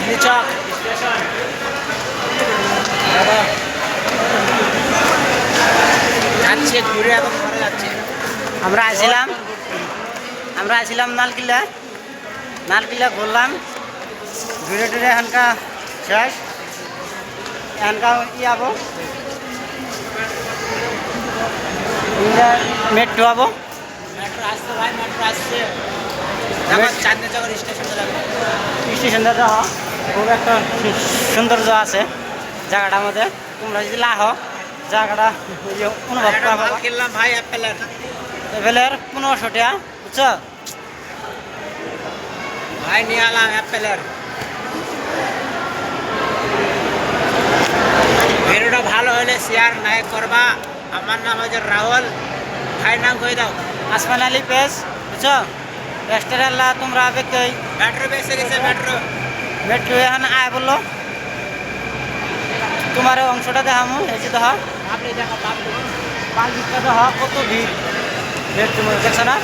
Chandni Chowk station. দাদা যাচ্ছে ঘুরে, এখন ঘরে যাচ্ছে। আমরা আসছিলাম নালকিল্লা ঘুরলাম, ঘুরে টুরে এখানকার শেষ। এখানকার যাবো মেট্রো যাবো, মেট্রো আসছে ভাই, মেট্রো আসছে। চাঁদনি চকের স্টেশনটা যাওয়া খুব একটা সৌন্দর্য আছে জায়গাটার মধ্যে। তোমরা যদি লাহো জায়গাটা অনুভব করা কিনলাম ভাই অ্যাপেলের 1500 টাকা, বুঝছো ভাই, নিয়ে আলাম অ্যাপেলের। ভিডিওটা ভালো হলে শেয়ার নাই করবা। আমার নাম হচ্ছে রাহুল, ভাই নাম কই দাও আসমান আলী পেজ, বুঝছো রেস্টুরেন্ট তোমরা মেট্রো বেসে গেছে, মেট্রো এখন আয় বললো। তোমার অংশটা দেখামো, এই যে দেখা আপনি দেখা পাবলিকটা দেখা কত ভিড়, দেখছো না।